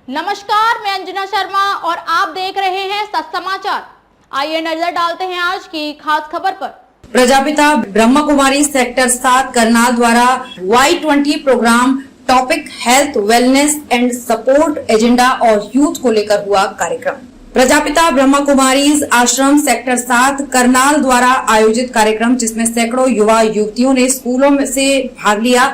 नमस्कार, मैं अंजना शर्मा और आप देख रहे हैं सच समाचार। आइए नजर डालते हैं आज की खास खबर पर। प्रजापिता ब्रह्मा कुमारी सेक्टर 7 करनाल द्वारा Y20 programme topic health wellness and support agenda और यूथ को लेकर हुआ कार्यक्रम। प्रजापिता ब्रह्मा कुमारी आश्रम सेक्टर 7 करनाल द्वारा आयोजित कार्यक्रम, जिसमें सैकड़ों युवा युवतियों ने स्कूलों में से भाग लिया।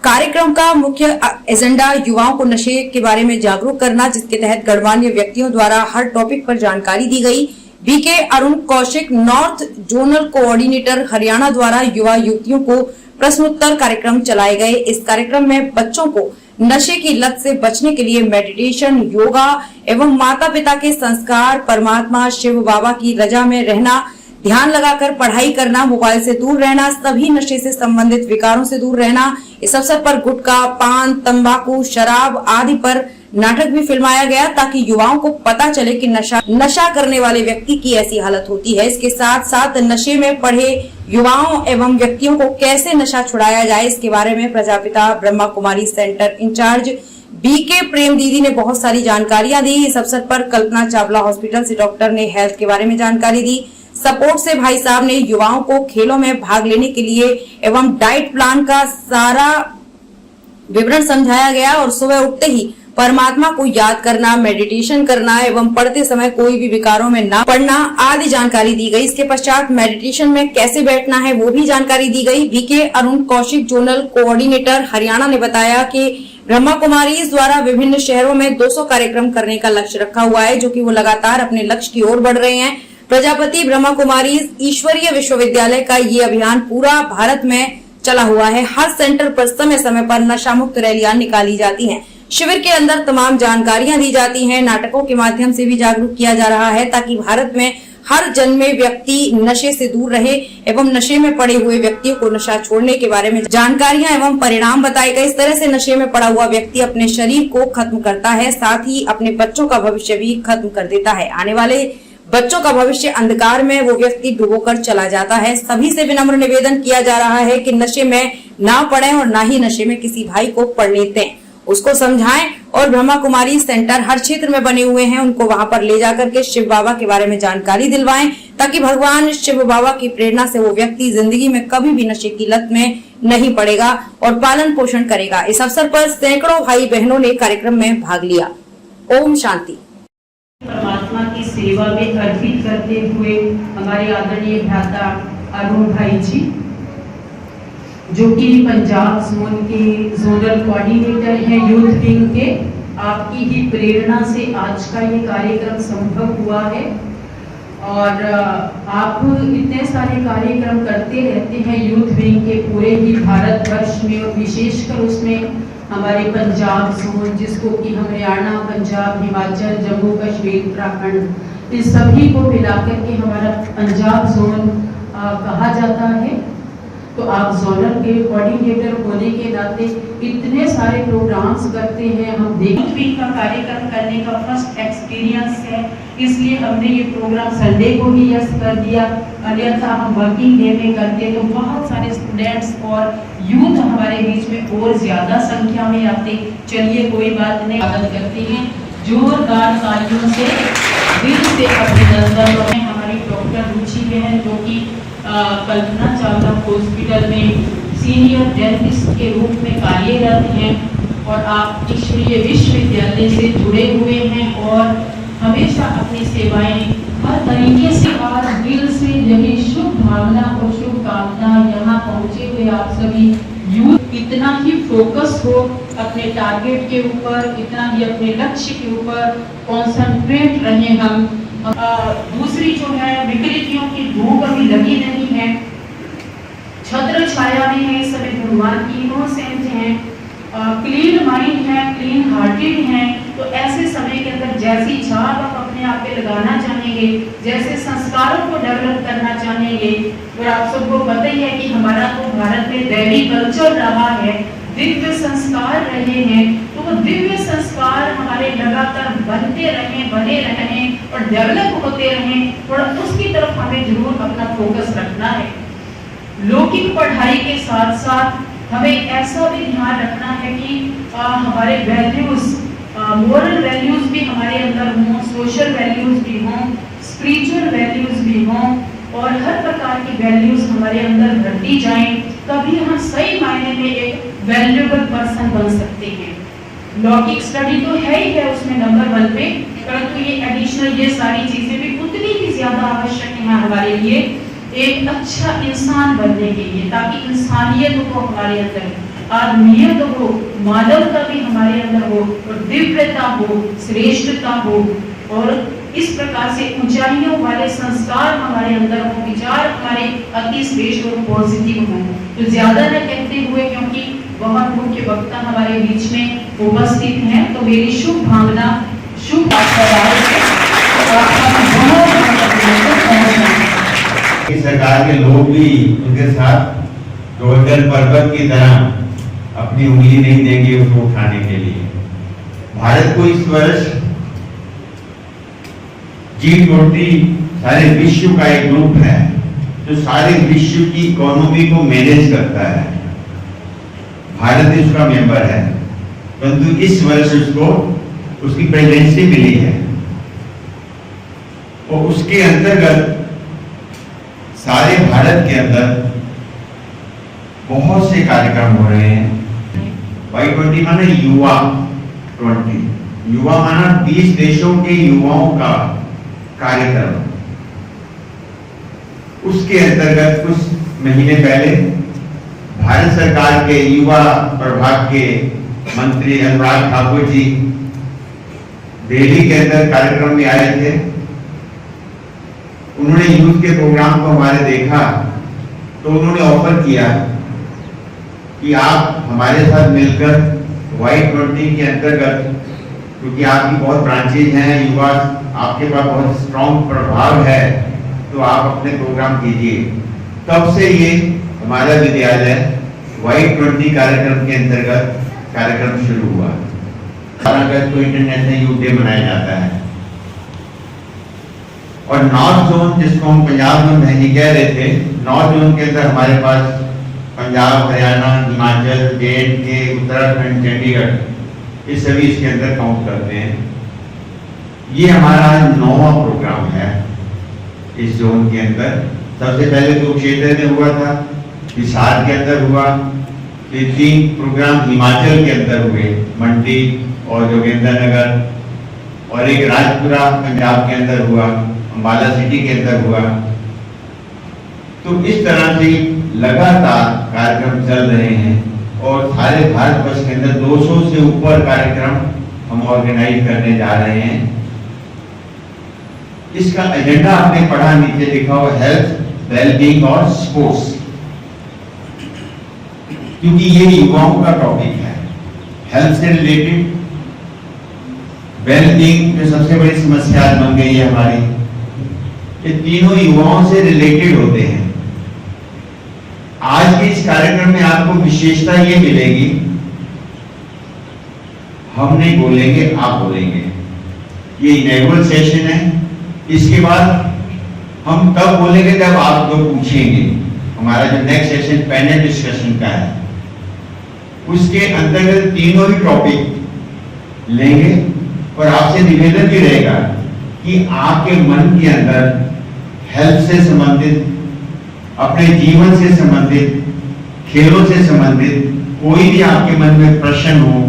कार्यक्रम का मुख्य एजेंडा युवाओं को नशे के बारे में जागरूक करना, जिसके तहत गणमान्य व्यक्तियों द्वारा हर टॉपिक पर जानकारी दी गई। BK Arun Kaushik north zonal coordinator Haryana द्वारा युवा युवतियों को प्रश्नोत्तर कार्यक्रम चलाए गए। इस कार्यक्रम में बच्चों को नशे की लत से बचने के लिए मेडिटेशन, योगा एवं माता पिता के संस्कार, परमात्मा शिव बाबा की रजा में रहना, ध्यान लगाकर पढ़ाई करना, मोबाइल से दूर रहना, सभी नशे से संबंधित विकारों से दूर रहना। इस अवसर पर गुटखा, पान, तंबाकू, शराब आदि पर नाटक भी फिल्माया गया, ताकि युवाओं को पता चले कि नशा करने वाले व्यक्ति की ऐसी हालत होती है। इसके साथ साथ नशे में पड़े युवाओं एवं व्यक्तियों को कैसे नशा छुड़ाया जाए, इसके बारे में प्रजापिता ब्रह्मा कुमारी सेंटर इंचार्ज बीके प्रेम दीदी ने बहुत सारी जानकारियां दी। इस अवसर पर कल्पना चावला हॉस्पिटल से डॉक्टर ने हेल्थ के बारे में जानकारी दी। सपोर्ट से भाई साहब ने युवाओं को खेलों में भाग लेने के लिए एवं डाइट प्लान का सारा विवरण समझाया गया और सुबह उठते ही परमात्मा को याद करना, मेडिटेशन करना एवं पढ़ते समय कोई भी विकारों में ना पड़ना आदि जानकारी दी गई। इसके पश्चात मेडिटेशन में कैसे बैठना है वो भी जानकारी दी गई। BK Arun Kaushik zonal coordinator Haryana ने बताया कि ब्रह्मा कुमारी द्वारा विभिन्न शहरों में 200 कार्यक्रम करने का लक्ष्य रखा हुआ है, जो कि वो लगातार अपने लक्ष्य की ओर बढ़ रहे हैं। प्रजापति ब्रह्मा कुमारी ईश्वरीय विश्वविद्यालय का ये अभियान पूरा भारत में चला हुआ है। हर सेंटर पर समय समय पर नशा मुक्त रैलियां निकाली जाती हैं। शिविर के अंदर तमाम जानकारियां दी जाती हैं। नाटकों के माध्यम से भी जागरूक किया जा रहा है, ताकि भारत में हर जन्मे व्यक्ति नशे से दूर रहे एवं नशे में पड़े हुए व्यक्तियों को नशा छोड़ने के बारे में जानकारियां एवं परिणाम बताए गए। इस तरह से नशे में पड़ा हुआ व्यक्ति अपने शरीर को खत्म करता है, साथ ही अपने बच्चों का भविष्य भी खत्म कर देता है। आने वाले बच्चों का भविष्य अंधकार में वो व्यक्ति डुबोकर चला जाता है। सभी से विनम्र निवेदन किया जा रहा है कि नशे में ना पड़े और ना ही नशे में किसी भाई को पड़ने दें, उसको समझाएं। और ब्रह्मा कुमारी सेंटर हर क्षेत्र में बने हुए हैं, उनको वहां पर ले जाकर के शिव बाबा के बारे में जानकारी दिलवाएं, ताकि भगवान शिव बाबा की प्रेरणा से वो व्यक्ति जिंदगी में कभी भी नशे की लत में नहीं पड़ेगा और पालन पोषण करेगा। इस अवसर पर सैकड़ों भाई बहनों ने कार्यक्रम में भाग लिया। ओम शांति। परमात्मा की सेवा में अर्पित करते हुए हमारे आदरणीय भ्राता अरुण भाई जी, जो कि पंजाब जोन के जोनल कोऑर्डिनेटर हैं यूथ विंग के, आपकी ही प्रेरणा से आज का ये कार्यक्रम संभव हुआ है। और आप इतने सारे कार्यक्रम करते रहते हैं यूथ विंग के पूरे ही भारतवर्ष में, और विशेषकर उसमें हमारे पंजाब जोन, जिसको कि हम हरियाणा, पंजाब, हिमाचल, जम्मू कश्मीर, उत्तराखंड, इस सभी को मिलाकर के हमारा पंजाब जोन कहा जाता है। तो आप जोनल के कोऑर्डिनेटर होने के नाते इतने सारे प्रोग्राम्स करते हैं। हम यूथ विंग का कार्यक्रम करने का फर्स्ट एक्सपीरियंस है, इसलिए हमने ये प्रोग्राम संडे को ही यस कर दिया, अन्यथा हम वर्किंग डे में करते तो बहुत सारे स्टूडेंट्स और यूथ हमारे बीच में और ज्यादा संख्या में आते। चलिए कोई बात नहीं, स्वागत करते हैं जोरदार तालियों से, दिल से अभिनंदन। हमारी डॉक्टर रुचि बहन, जो कि कल्पना चावला हॉस्पिटल में सीनियर डेंटिस्ट के रूप में कार्यरत हैं, और आप ईश्वरीय विश्वविद्यालय से जुड़े हुए हैं और हमेशा अपनी सेवाएं हर तरीके से और दिल से, यही शुभ भावना और शुभकामना यहाँ पहुँचे हुए आप सभी यूथ इतना ही फोकस हो अपने टारगेट के ऊपर, इतना ही अपने लक्ष्य के ऊपर कॉन्सेंट्रेट रहें। हम दूसरी जो है विकृतियों की धूप अभी लगी नहीं है, छत्र छाया में है, इस समय भगवान की इनोसेंट है, क्लीन माइंड है, क्लीन हार्टेड है। तो ऐसे समय के अंदर जैसी छाप आप अपने आप पे लगाना चाहेंगे, जैसे संस्कारों को डेवलप करना चाहेंगे, और आप सबको पता ही है कि हमारा तो भारत में दैवी कल्चर रहा है, दिव्य संस्कार रहे हैं, तो वो दिव्य संस्कार हमारे लगातार बनते रहें, बने रहें और डेवलप होते रहें, और उसकी तरफ हमें जरूर अपना फोकस रखना है। लौकिक पढ़ाई के साथ साथ हमें ऐसा भी ध्यान रखना है कि हमारे वैल्यूज मोरल वैल्यूज भी हमारे अंदर हों, सोशल वैल्यूज भी हों, स्पिरिचुअल वैल्यूज भी हों और हर प्रकार की वैल्यूज हमारे अंदर भरती जाएं, तभी हम सही मायने में एक वैल्यूएबल पर्सन बन सकते हैं। लौकिक स्टडी तो है ही है उसमें नंबर 1 पे, परंतु ये एडिशनल ये सारी चीजें भी उतनी ही ज्यादा आवश्यक है हमारे लिए एक अच्छा इंसान बनने के लिए, ताकि इंसानियत हो हमारे अंदर, आदमियत हो, मानवता भी हमारे अंदर हो और दिव्यता हो, श्रेष्ठता हो और इस प्रकार से ऊंचाइयों वाले संस्कार हमारे अंदर हो, विचार हमारे अति श्रेष्ठ और पॉजिटिव हो। तो ज्यादा न कहते हुए, क्योंकि बहुत मुख्य वक्ता हमारे बीच में उपस्थित हैं, तो मेरी शुभ भावना, शुभ सरकार के लोग भी उनके साथ गोल्डन पर्वत की तरह अपनी उंगली नहीं देंगे उसको उठाने के लिए। भारत को इस वर्ष G20 सारे विश्व का एक ग्रुप है जो सारे विश्व की इकोनॉमी को मैनेज करता है। भारत उसका मेंबर है, परंतु इस वर्ष उसको उसकी प्रेसिडेंसी मिली है और उसके अंतर्गत सारे भारत के अंदर बहुत से कार्यक्रम हो रहे हैं। Y20 माना युवा 20, युवा माना 20 देशों के युवाओं का कार्यक्रम। उसके अंतर्गत कुछ महीने पहले भारत सरकार के युवा प्रभाग के मंत्री अनुराग ठाकुर जी दिल्ली के अंदर कार्यक्रम में आए थे। उन्होंने यूथ के प्रोग्राम को हमारे देखा तो उन्होंने ऑफर किया कि आप हमारे साथ मिलकर Y20 के अंतर्गत, क्योंकि आपकी बहुत ब्रांचेज हैं, युवा आपके पास बहुत स्ट्रॉन्ग प्रभाव है, तो आप अपने प्रोग्राम कीजिए। तब से ये हमारा विद्यालय Y20 कार्यक्रम के अंतर्गत कार्यक्रम शुरू हुआ। 12 अगस्त को इंटरनेशनल यूथ डे मनाया जाता है और नॉर्थ जोन, जिसको हम पंजाब में बहनी कह रहे थे, नॉर्थ जोन के अंदर हमारे पास पंजाब, हरियाणा, हिमाचल, J&K, उत्तराखंड, चंडीगढ़, ये सभी इसके अंदर काउंट करते हैं। ये हमारा 9वां प्रोग्राम है इस जोन के अंदर। सबसे पहले कुरुक्षेत्र में हुआ था, हिसार के अंदर हुआ, फिर 3 प्रोग्राम हिमाचल के अंदर हुए, मंडी और जोगिंद्रनगर, और एक राजपुरा पंजाब के अंदर हुआ, अंबाला सिटी के अंदर हुआ। तो इस तरह से लगातार कार्यक्रम चल रहे हैं और सारे भारतवर्ष के अंदर 200 से ऊपर कार्यक्रम हम ऑर्गेनाइज करने जा रहे हैं। इसका एजेंडा आपने पढ़ा, नीचे लिखा हुआ हेल्थ, वेलबींग और स्पोर्ट्स, क्योंकि ये युवाओं का टॉपिक है। हेल्थ से रिलेटेड, वेलबींग जो सबसे बड़ी समस्या बन गई है हमारी, ये तीनों युवाओं से रिलेटेड होते हैं। आज के इस कार्यक्रम में आपको विशेषता ये मिलेगी, हम नहीं बोलेंगे, आप बोलेंगे। ये इनैगुरल सेशन है। इसके बाद हम तब बोलेंगे जब आप लोग पूछेंगे। हमारा जो नेक्स्ट सेशन पैनल डिस्कशन का है, उसके अंतर्गत तीनों ही टॉपिक लेंगे और आपसे निवेदन भी रहेगा कि आपके मन के अंदर हेल्थ से संबंधित, अपने जीवन से संबंधित, खेलों से संबंधित कोई भी आपके मन में प्रश्न हो,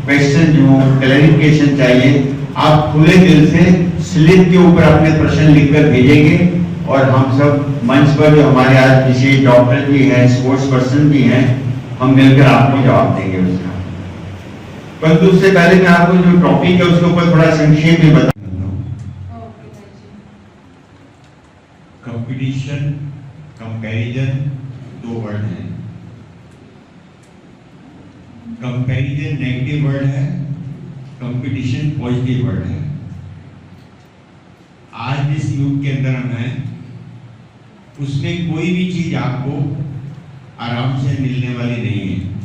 क्वेश्चन हो, क्लैरिफिकेशन चाहिए, आप खुले दिल से स्लिप के ऊपर अपने प्रश्न लिखकर भेजेंगे और हम सब मंच पर जो हमारे आज विशेष डॉक्टर भी हैं, स्पोर्ट्स पर्सन भी हैं, हम मिलकर आपको जवाब देंगे उसका। परंतु उससे पहले मैं आपको जो टॉपिक है उसके ऊपर थोड़ा संक्षेप में बता। कंपटीशन, कंपैरिजन 2 वर्ड हैं। कंपैरिजन नेगेटिव वर्ड है, कंपटीशन पॉजिटिव वर्ड है। आज जिस युग के अंदर हम हैं, उसमें कोई भी चीज आपको आराम से मिलने वाली नहीं है।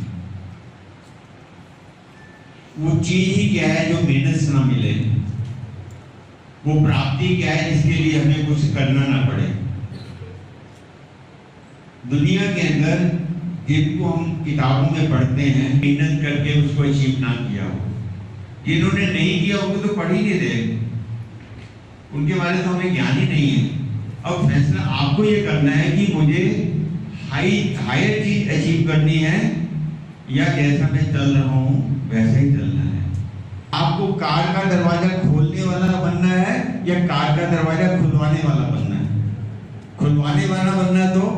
वो चीज ही क्या है जो मेहनत से ना मिले, वो प्राप्ति क्या है जिसके लिए हमें कुछ करना ना पड़े। दुनिया के अंदर जिनको हम किताबों में पढ़ते हैं, मेहनत करके उसको अचीव ना किया हो, जिन्होंने नहीं किया उनको तो पढ़ ही नहीं रहे, उनके बारे में तो हमें ज्ञान ही नहीं है। अब फैसला आपको ये करना है कि मुझे हायर चीज अचीव करनी है या जैसा मैं चल रहा हूँ वैसा ही चलना है। आपको कार का दरवाजा खोलने वाला बनना है या कार का दरवाजा खुलवाने वाला बनना है? खुलवाने वाला बनना तो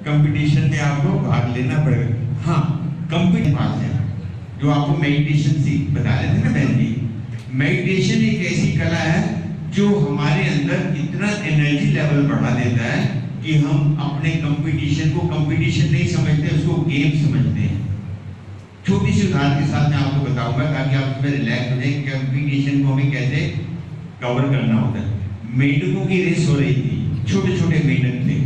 कंपटीशन में आपको भाग लेना पड़ेगा। हाँ, कंपटीशन पास है जो आपको मेडिटेशन सीख बता रहे थे ना बहन जी। मेडिटेशन एक ऐसी कला है जो हमारे अंदर इतना एनर्जी लेवल बढ़ा देता है कि हम अपने कंपटीशन को कंपटीशन नहीं समझते, उसको गेम समझते हैं। छोटी सी उदाहरण के साथ मैं आपको बताऊंगा ताकि आप इसमें रिलैक्स हो जाए। कंपटीशन को हमें कैसे कवर करना होता है। मेंढकों की रेस हो रही थी, छोटे छोटे मेंढक थे,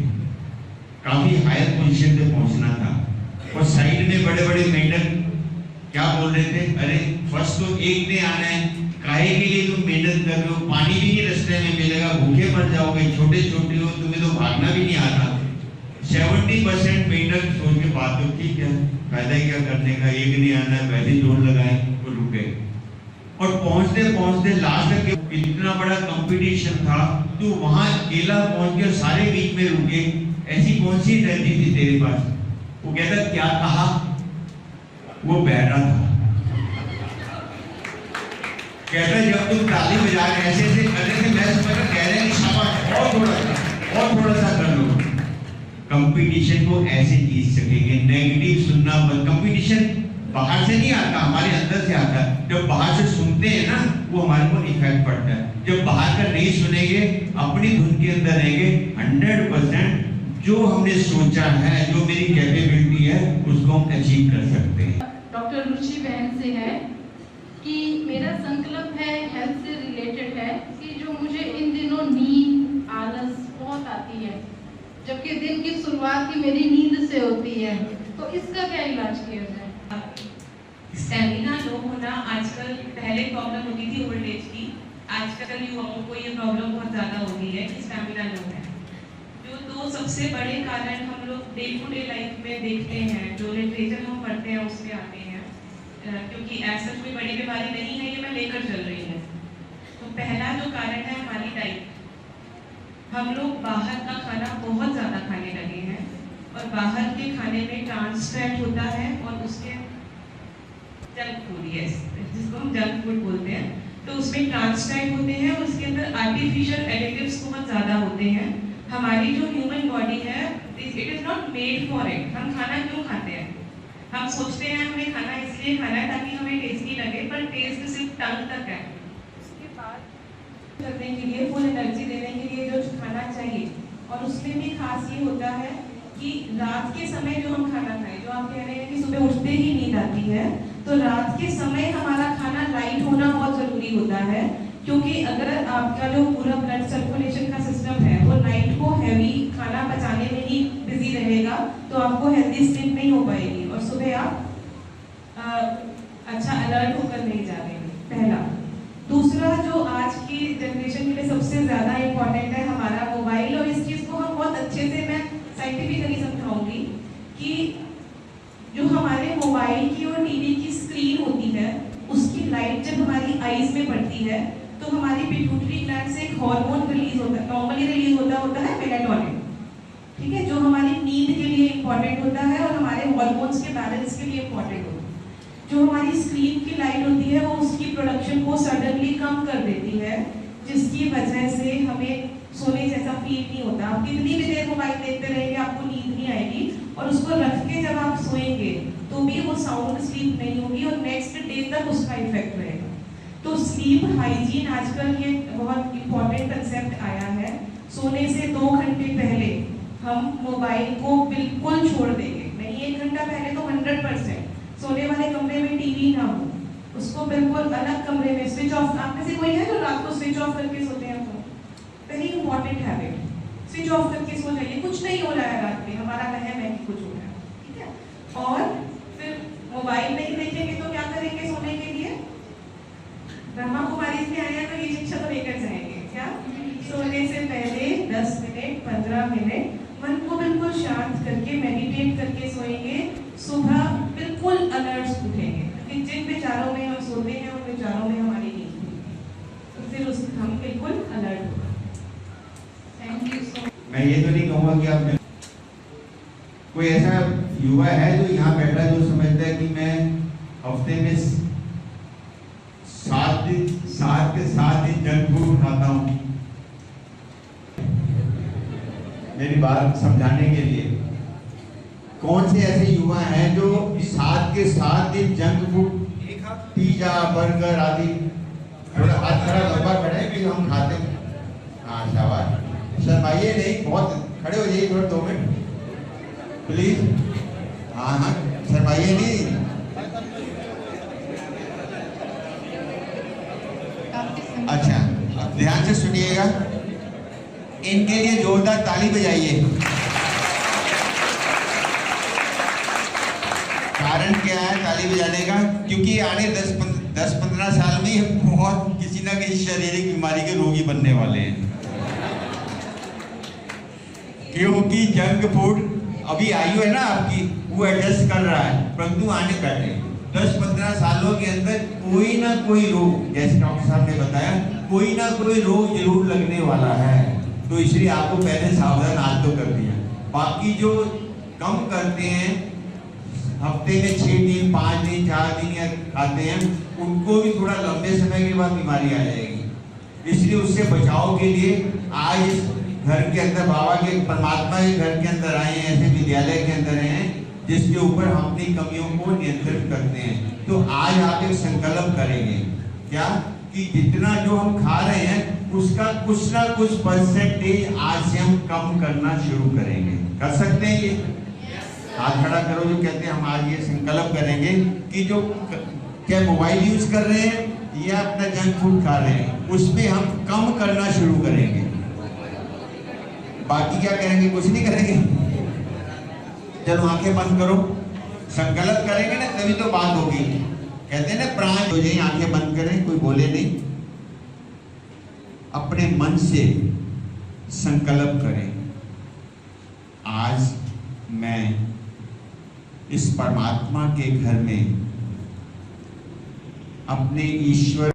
काफी हायर पोजीशन पे पहुंचना था और साइड में बड़े बड़े मेंढक क्या बोल रहे थे, अरे फर्स्ट तो एक ने आना है, काहे के लिए तुम मेहनत कर रहे हो, पानी भी नहीं रास्ते में मिलेगा, भूखे मर जाओगे, छोटे छोटे हो, तुम्हें तो भागना भी नहीं आता। 70% मेंढक सोच के बात तो ठीक है, फायदा क्या करने का, एक नहीं आना है, पहले जोर लगाए वो रुके। और पहुंचते पहुंचते लास्ट तक इतना बड़ा कंपटीशन था, तू वहां अकेला पहुंच गया, सारे बीच में रुके। ऐसी कौन सी एनर्जी थी तेरे पास? वो कहता क्या कहा, वो बहरा था। कहता जब तुम ताली बजा के ऐसे ऐसे कर रहे थे, मैं समझ कह रहे हैं शाबाश, और थोड़ा सा कर लो। कंपटीशन को ऐसे जीत सकेंगे। नेगेटिव सुनना बंद। कंपटीशन बाहर से नहीं आता, हमारे अंदर से आता है। जब बाहर से सुनते हैं ना, वो हमारे को इफेक्ट पड़ता है। जब बाहर का नहीं सुनेंगे, अपनी धुन के अंदर रहेंगे, 100% जो हमने सोचा है, जो मेरी कैपेबिलिटी है, उसको हम अचीव कर सकते हैं। डॉक्टर रुचि बहन से है कि मेरा संकल्प है, हेल्थ से रिलेटेड है, कि जो मुझे इन दिनों नींद आलस बहुत आती है, जबकि दिन की शुरुआत ही मेरी नींद से होती है, तो इसका क्या इलाज किया जाए? स्टेमिना लो होना आजकल, पहले प्रॉब्लम होती थी ओल्ड एज की, आजकल युवाओं को ये प्रॉब्लम बहुत ज़्यादा होती है कि स्टेमिना लो है। जो दो सबसे बड़े कारण हम लोग डे टू डे लाइफ में देखते हैं, जो लिटरेचर हम पढ़ते हैं उसमें आते हैं, क्योंकि ऐसा कोई बड़ी बीमारी नहीं है, ये मैं लेकर चल रही हूँ। तो पहला जो कारण है हमारी डाइट। हम लोग बाहर का खाना बहुत ज़्यादा खाने लगे हैं और बाहर के खाने में ट्रांस फैट होता है और उसके जंक फूड, यस, जिसको हम जंक फूड बोलते हैं, तो उसमें ट्रांस फैट होते हैं और उसके अंदर आर्टिफिशियल एडिटिव्स बहुत ज़्यादा होते हैं। हमारी जो ह्यूमन बॉडी है, it is not made for it. हम खाना क्यों खाते हैं? हम सोचते हैं हमें खाना इसलिए खाना है ताकि हमें टेस्टी लगे, पर टेस्ट सिर्फ टंग तक है। उसके बाद करने के लिए, फुल एनर्जी देने के लिए जो खाना चाहिए, और उसमें भी खास ये होता है कि रात के समय जो हम खाना खाएं, जो आप कह रहे हैं कि सुबह उठते ही नींद आती है, तो रात के समय हमारा खाना लाइट होना बहुत ज़रूरी होता है, क्योंकि अगर आपका जो पूरा ब्लड सर्कुलेशन का सिस्टम है वो नाइट को हैवी खाना पचाने में ही बिजी रहेगा, तो आपको हेल्दी स्लीप नहीं हो पाएगी और सुबह आप अच्छा अलर्ट होकर नहीं जाएंगे। पहला। दूसरा, जो आज की जनरेशन के लिए सबसे ज़्यादा इम्पोर्टेंट है, हमारा मोबाइल, और इस चीज़ को हम बहुत अच्छे से मैं साइंटिफिकली समझाऊंगी कि जो हमारे मोबाइल की और टीवी की स्क्रीन होती है, उसकी लाइट जब हमारी आईज में पड़ती है तो हमारी पिट्यूटरी ग्लैंड से एक हार्मोन रिलीज होता है, नॉर्मली रिलीज होता है मेलाटोनिन, ठीक है, जो हमारी नींद के लिए इम्पोर्टेंट होता है और हमारे हार्मोन्स के बैलेंस के लिए इम्पोर्टेंट होता है। जो हमारी स्क्रीन की लाइट होती है वो उसकी प्रोडक्शन को सडनली कम कर देती है, जिसकी वजह से हमें सोने जैसा फील नहीं होता। आप कितनी भी देर मोबाइल देखते रहेंगे, आपको नींद नहीं आएगी, और उसको रख के जब आप सोएंगे तो भी वो साउंड स्लीप नहीं होगी और नेक्स्ट डे तक उसका इफेक्ट रहेगा। तो स्लीप हाइजीन आजकल ये बहुत इंपॉर्टेंट कंसेप्ट आया है। सोने से 2 घंटे पहले हम मोबाइल को बिल्कुल छोड़ देंगे, नहीं 1 घंटा पहले तो 100%। सोने वाले कमरे में टीवी ना हो, उसको बिल्कुल अलग कमरे में स्विच ऑफ। आप में से कोई है जो रात को स्विच ऑफ करके सोते हैं? तो very important habit, switch off करके सो जाइए। कुछ नहीं हो रहा है रात में, हमारा वहम है कि कुछ हो रहा है, ठीक है। और फिर मोबाइल नहीं देखेंगे तो क्या करेंगे सोने के लिए? ब्रह्मा कुमारी में आए हैं तो ये शिक्षा तो लेकर जाएंगे। क्या? सोने से पहले 10 मिनट 15 मिनट मन को बिल्कुल शांत करके मेडिटेट करके सोएंगे। सुबह बिल्कुल अलर्ट उठेंगे। कि जिन विचारों में हम सोते हैं उन विचारों में हमारी नींद खुलती है, तो फिर उस हम बिल्कुल अलर्ट होगा। थैंक यू सो मैं ये तो नहीं कहूँगा कि आप कोई ऐसा युवा है जो यहाँ बैठा है जो समझता है कि मैं हफ्ते में 7 दिन जंक फूड खाता हूँ। मेरी बात समझाने के लिए, कौन से ऐसे युवा हैं जो 7 दिन जंक फूड, पिज्जा, बर्गर आदि, थोड़ा हाथ खड़ा लंबा खड़े कि हम खाते हैं। हाँ शाबाश, शर्माइए नहीं, बहुत खड़े हो जाइए थोड़ा 2 मिनट प्लीज। हाँ शर्माइए नहीं। अच्छा, अब ध्यान से सुनिएगा, इनके लिए जोरदार ताली बजाइए। कारण क्या है ताली बजाने का? क्योंकि आने 10-15 साल में ये बहुत किसी ना किसी शारीरिक बीमारी के रोगी बनने वाले हैं, क्योंकि जंक फूड अभी आयु है ना आपकी, वो एडजस्ट कर रहा है, परंतु आने बैठे 10-15 सालों के अंदर कोई ना कोई रोग, जैसे डॉक्टर साहब ने बताया, कोई ना कोई रोग जरूर लगने वाला है। तो इसलिए आपको पहले सावधान आज तो कर दिया। बाकी जो कम करते हैं, हफ्ते में 6 दिन, 5 दिन, 4 दिन या खाते हैं, उनको भी थोड़ा लंबे समय के बाद बीमारी आ जाएगी। इसलिए उससे बचाव के लिए आज इस घर के अंदर, बाबा के, परमात्मा के घर के अंदर आए हैं, ऐसे विद्यालय के अंदर हैं जिसके ऊपर हम अपनी कमियों को नियंत्रित करते हैं। तो आज आप एक संकल्प करेंगे क्या कि जितना जो हम खा रहे हैं उसका कुछ ना कुछ परसेंटेज आज से हम कम करना शुरू करेंगे। कर सकते हैं ये? हाथ खड़ा करो जो कहते हैं हम आज ये संकल्प करेंगे कि जो क्या मोबाइल यूज कर रहे हैं या अपना जंक फूड खा रहे हैं, उसमें हम कम करना शुरू करेंगे। बाकी क्या करेंगे? कुछ नहीं करेंगे। चलो आंखें बंद करो, संकल्प करेंगे ना तभी तो बात होगी। कहते हैं ना प्राण हो जाए, आंखें बंद करें, कोई बोले नहीं, अपने मन से संकल्प करें, आज मैं इस परमात्मा के घर में अपने ईश्वर